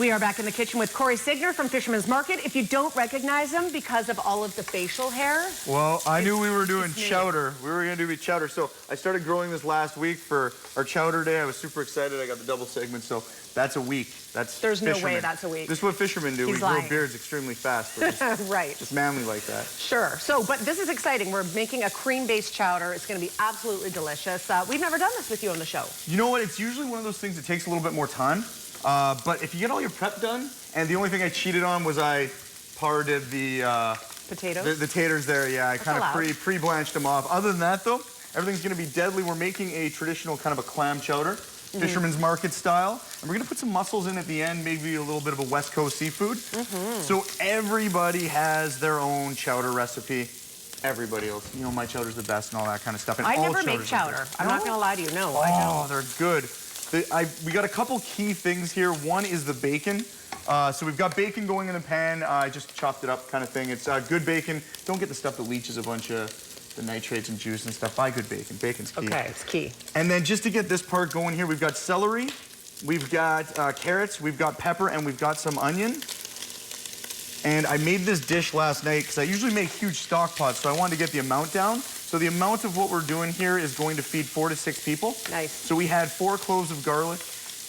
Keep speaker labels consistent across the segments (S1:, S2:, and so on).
S1: We are back in the kitchen with Corey Signer from Fisherman's Market. If you don't recognize him because of all of the facial hair.
S2: Well, I knew we were doing chowder. We were going to do chowder. So I started growing this last week for our chowder day. I was super excited. I got the double segment. So that's a week. There's
S1: no way that's a week.
S2: This is what fishermen do.
S1: He's
S2: we
S1: lying.
S2: grow beards extremely fast. Just,
S1: right.
S2: Just manly like that.
S1: Sure. So, but this is exciting. We're making a cream-based chowder. It's going to be absolutely delicious. We've never done this with you on the show.
S2: You know what? It's usually one of those things that takes a little bit more time. But if you get all your prep done, and the only thing I cheated on was I parted the
S1: potatoes.
S2: The taters there. Yeah, I kind of pre-blanched them off. Other than that, though, everything's going to be deadly. We're making a traditional kind of a clam chowder. Fisherman's Market style. And we're gonna put some mussels in at the end, maybe a little bit of a West Coast seafood. So everybody has their own chowder recipe. Everybody else, you know, my chowder's the best and all that kind of stuff. And
S1: I never make chowder. I'm not gonna lie to you, no. I don't.
S2: Oh, they're good. We got a couple key things here. One is the bacon. So we've got bacon going in the pan. I just chopped it up kind of thing. It's good bacon. Don't get the stuff that leaches a bunch of the nitrates and juice and stuff. Buy good bacon. Bacon's key.
S1: Okay, it's key.
S2: And then just to get this part going here, we've got celery, we've got carrots, we've got pepper, and we've got some onion. And I made this dish last night because I usually make huge stock pots, so I wanted to get the amount down. So the amount of what we're doing here is going to feed 4 to 6 people.
S1: Nice.
S2: So we had 4 cloves of garlic,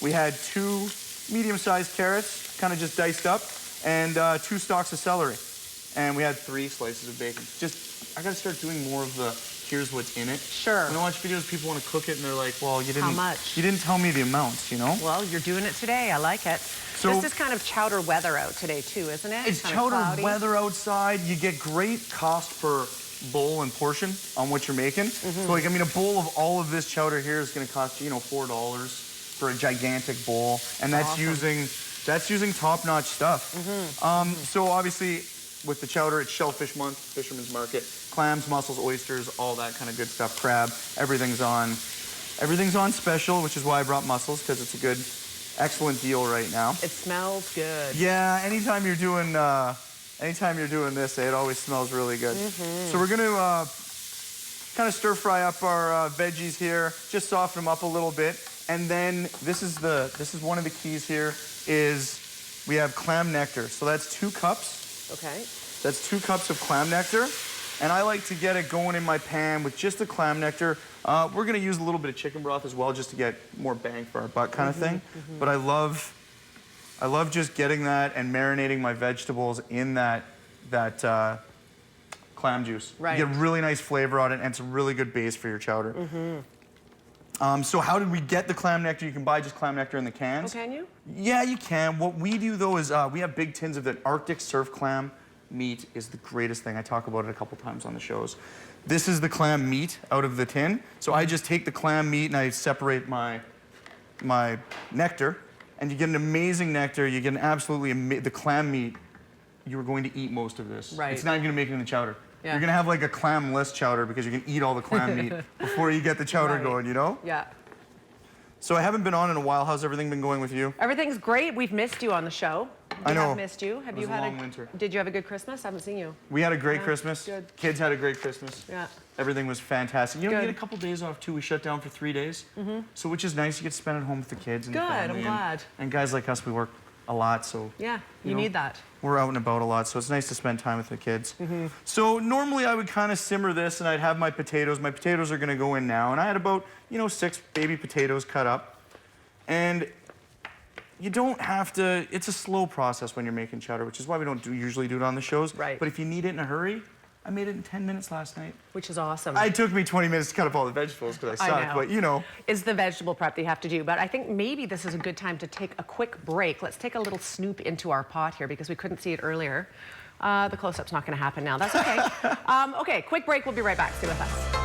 S2: we had 2 medium-sized carrots, kind of just diced up, and 2 stalks of celery. And we had 3 slices of bacon. I gotta start doing more of the here's what's in it.
S1: Sure.
S2: When I watch videos, people want to cook it and they're like, well, you didn't.
S1: How much?
S2: You didn't tell me the amounts, you know?
S1: Well, you're doing it today. I like it. So this is kind of chowder weather out today too, isn't it?
S2: It's chowder weather outside. You get great cost per bowl and portion on what you're making. So like, I mean, a bowl of all of this chowder here is gonna cost you, $4 for a gigantic bowl. And that's using top-notch stuff. So obviously, with the chowder, it's Shellfish Month, Fisherman's Market, clams, mussels, oysters, all that kind of good stuff, crab, everything's on special, which is why I brought mussels, because it's a good, excellent deal right now.
S1: It smells good.
S2: Yeah, anytime you're doing this, it always smells really good. So we're gonna kind of stir fry up our veggies here, just soften them up a little bit, and then this is one of the keys here, is we have clam nectar. So that's 2 cups.
S1: Okay.
S2: That's 2 cups of clam nectar. And I like to get it going in my pan with just the clam nectar. We're gonna use a little bit of chicken broth as well, just to get more bang for our buck kind of thing. But I love just getting that and marinating my vegetables in that clam juice.
S1: Right.
S2: You get really nice flavor on it, and it's a really good base for your chowder. So how did we get the clam nectar? You can buy just clam nectar in the cans.
S1: Oh, can you?
S2: Yeah, you can. What we do, though, is we have big tins of the Arctic surf clam meat. Is the greatest thing. I talk about it a couple times on the shows. This is the clam meat out of the tin. So I just take the clam meat and I separate my nectar, and you get an amazing nectar. You get an absolutely the clam meat. You are going to eat most of this.
S1: Right.
S2: It's not even going to make it in the chowder.
S1: Yeah.
S2: You're going to have like a clam-less chowder because you can eat all the clam meat before you get the chowder going, you know?
S1: Yeah.
S2: So I haven't been on in a while. How's everything been going with you?
S1: Everything's great. We've missed you on the show.
S2: I know.
S1: Have missed you. Have you had
S2: a long winter.
S1: Did you have a good Christmas? I haven't seen you.
S2: We had a great Christmas.
S1: Good.
S2: Kids had a great Christmas.
S1: Yeah.
S2: Everything was fantastic. You know, we had a couple days off too. We shut down for 3 days. So which is nice. You get to spend at home with the kids and the family.
S1: I'm glad.
S2: And guys like us, we work a lot, so
S1: yeah, you need that.
S2: We're out and about a lot, so it's nice to spend time with the kids. So normally I would kind of simmer this, and I'd have my potatoes. My potatoes are going to go in now, and I had about 6 baby potatoes cut up. And you don't have to. It's a slow process when you're making chowder, which is why we don't usually do it on the shows.
S1: Right.
S2: But if you need it in a hurry, I made it in 10 minutes last night.
S1: Which is awesome.
S2: It took me 20 minutes to cut up all the vegetables because I suck, but
S1: It's the vegetable prep that you have to do. But I think maybe this is a good time to take a quick break. Let's take a little snoop into our pot here because we couldn't see it earlier. The close-up's not going to happen now. That's okay. Okay, quick break. We'll be right back. Stay with us.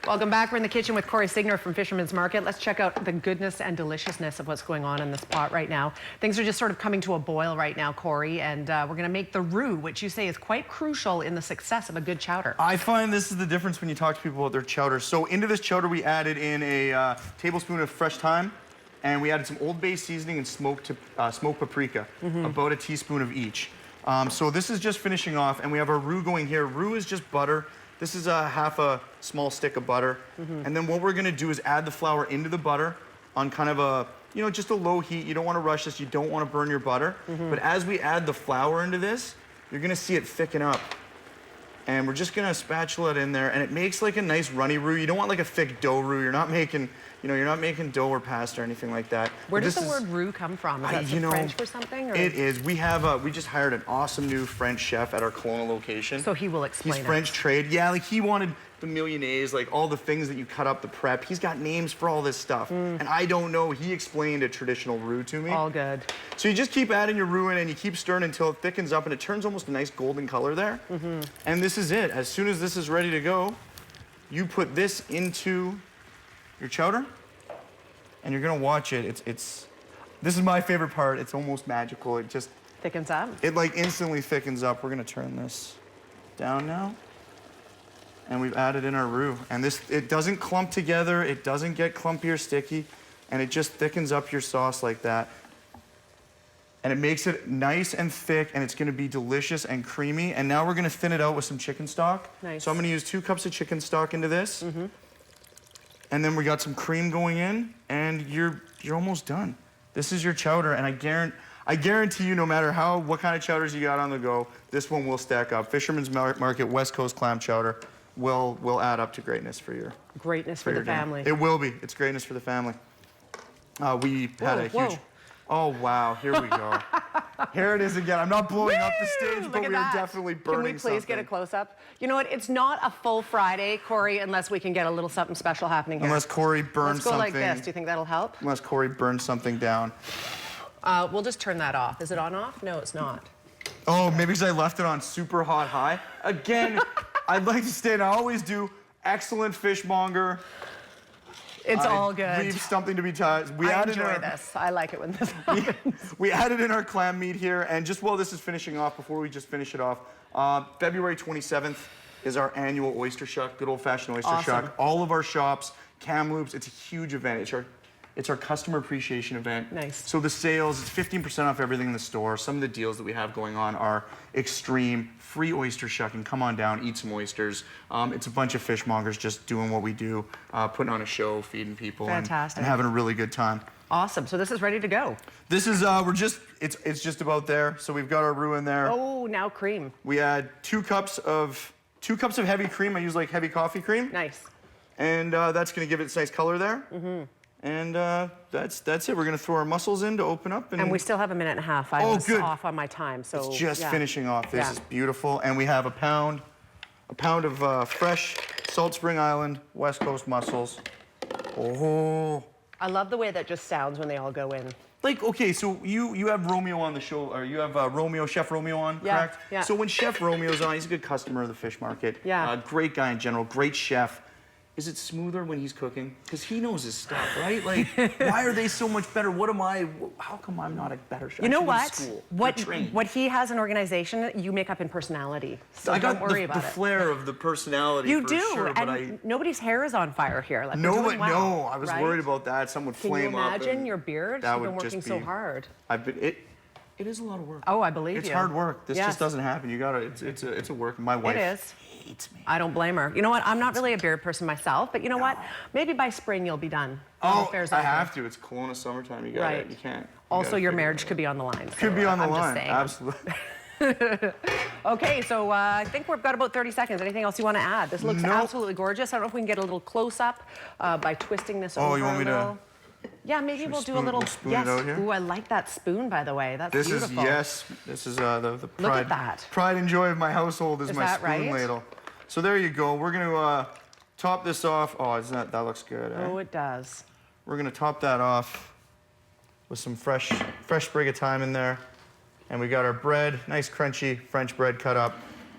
S1: Welcome back. We're in the kitchen with Corey Signer from Fisherman's Market. Let's check out the goodness and deliciousness of what's going on in this pot right now. Things are just sort of coming to a boil right now, Corey, and we're going to make the roux, which you say is quite crucial in the success of a good chowder.
S2: I find this is the difference when you talk to people about their chowder. So into this chowder, we added in a tablespoon of fresh thyme, and we added some Old Bay seasoning and smoked paprika, about a teaspoon of each. So this is just finishing off, and we have our roux going here. Roux is just butter This is half a small stick of butter. And then what we're gonna do is add the flour into the butter on kind of a, you know, just a low heat. You don't wanna rush this, you don't wanna burn your butter. But as we add the flour into this, you're gonna see it thicken up. And we're just gonna spatula it in there, and it makes like a nice runny roux. You don't want like a thick dough roux. You're not making, you know, you're not making dough or pasta or anything like that.
S1: Where does the word roux come from? Is that some French for something? Or?
S2: It is. We have, we just hired an awesome new French chef at our Kelowna location.
S1: So he will explain
S2: He's French trade. Yeah, like he wanted the millionaires, like all the things that you cut up, the prep. He's got names for all this stuff. And I don't know. He explained a traditional roux to me.
S1: All good.
S2: So you just keep adding your roux in and you keep stirring until it thickens up and it turns almost a nice golden color there. And this is it. As soon as this is ready to go, you put this into your chowder and you're gonna watch it. This is my favorite part. It's almost magical. It just
S1: thickens up.
S2: It like instantly thickens up. We're gonna turn this down now. And we've added in our roux. And it doesn't clump together, it doesn't get clumpy or sticky, and it just thickens up your sauce like that. And it makes it nice and thick, and it's gonna be delicious and creamy. And now we're gonna thin it out with some chicken stock.
S1: Nice.
S2: So I'm gonna use 2 cups of chicken stock into this. And then we got some cream going in, and you're almost done. This is your chowder, and I guarantee you, no matter what kind of chowders you got on the go, this one will stack up. Fisherman's Market West Coast Clam Chowder will add up to greatness for your
S1: greatness for the family.
S2: It will be. It's greatness for the family. We had a huge. Oh wow! Here we go. Here it is again. I'm not blowing up the stage, but we are definitely burning.
S1: Can we please get a close up? You know what? It's not a full Friday, Corey, unless we can get a little something special happening here.
S2: Unless Corey burns something.
S1: Let's go like this. Do you think that'll help?
S2: Unless Corey burns something down.
S1: We'll just turn that off. Is it on off? No, it's not.
S2: Oh, maybe because I left it on super hot high. Again, I'd like to state, I always do, excellent fishmonger.
S1: It's all good.
S2: Leave something to be touched.
S1: I enjoy this. I like it when this happens.
S2: We added in our clam meat here, and just while this is finishing off, before we just finish it off, February 27th is our annual oyster shuck, good old-fashioned oyster shuck. All of our shops, Kamloops, it's a huge event. It's our customer appreciation event.
S1: Nice.
S2: So the sales, it's 15% off everything in the store. Some of the deals that we have going on are extreme. Free oyster shucking. Come on down, eat some oysters. It's a bunch of fishmongers just doing what we do, putting on a show, feeding people, and having a really good time.
S1: Awesome. So this is ready to go.
S2: This is it's just about there. So we've got our roux in there.
S1: Oh, now cream.
S2: We add 2 cups of heavy cream. I use like heavy coffee cream.
S1: Nice.
S2: And that's going to give it a nice color there. And that's it. We're gonna throw our mussels in to open up. And
S1: we still have a minute and a half. I was off on my time, so
S2: it's just finishing off. This is beautiful. And we have a pound of fresh Salt Spring Island West Coast mussels. Oh.
S1: I love the way that just sounds when they all go in.
S2: Like, okay, so you have Romeo on the show, or you have Chef Romeo on, correct?
S1: Yeah.
S2: So when Chef Romeo's on, he's a good customer of the fish market.
S1: Yeah.
S2: Great guy in general, great chef. Is it smoother when he's cooking? Because he knows his stuff, right? Like, why are they so much better? How come I'm not a better chef?
S1: You know what? What he has an organization, you make up in personality. So don't worry about it.
S2: I got the flair of the personality.
S1: You
S2: for
S1: do,
S2: sure,
S1: and nobody's hair is on fire here. Like,
S2: no, I was worried about that. Someone would flame up.
S1: Can you imagine your beard? You've been working so hard.
S2: It is a lot of work.
S1: Oh, I believe you.
S2: It's hard work. This just doesn't happen. You gotta. It's a work. My wife hates me.
S1: I don't blame her. You know what? I'm not really a beard person myself, but you know what? Maybe by spring you'll be done.
S2: Oh, I have to. It's Kelowna summertime. You got it. You can't.
S1: Also, your marriage could be on the line.
S2: Could be on the line. Absolutely.
S1: Okay, so I think we've got about 30 seconds. Anything else you want to add? This looks absolutely gorgeous. I don't know if we can get a little close up by twisting this over.
S2: Oh, you want me to?
S1: Yeah, maybe we'll do a little.
S2: Spoon it out here?
S1: Ooh, I like that spoon, by the way. That's beautiful.
S2: This is the pride.
S1: Look at that.
S2: Pride and joy of my household is my spoon
S1: right?
S2: ladle. So there you go. We're gonna top this off. Oh, isn't that looks good? Eh?
S1: Oh, it does.
S2: We're gonna top that off with some fresh sprig of thyme in there, and we got our bread, nice crunchy French bread cut up,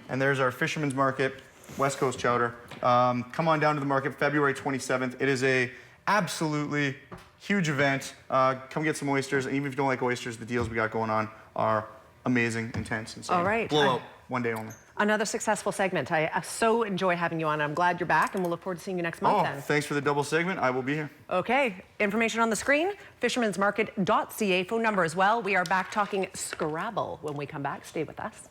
S2: and there's our Fisherman's Market West Coast Chowder. Come on down to the market February 27th. It is a absolutely huge event. Come get some oysters. And even if you don't like oysters, the deals we got going on are amazing, intense, insane.
S1: All right.
S2: Blowout, one day only.
S1: Another successful segment. I so enjoy having you on. I'm glad you're back, and we'll look forward to seeing you next month then.
S2: Thanks for the double segment. I will be here.
S1: Okay. Information on the screen, fishermansmarket.ca. Phone number as well. We are back talking Scrabble when we come back. Stay with us.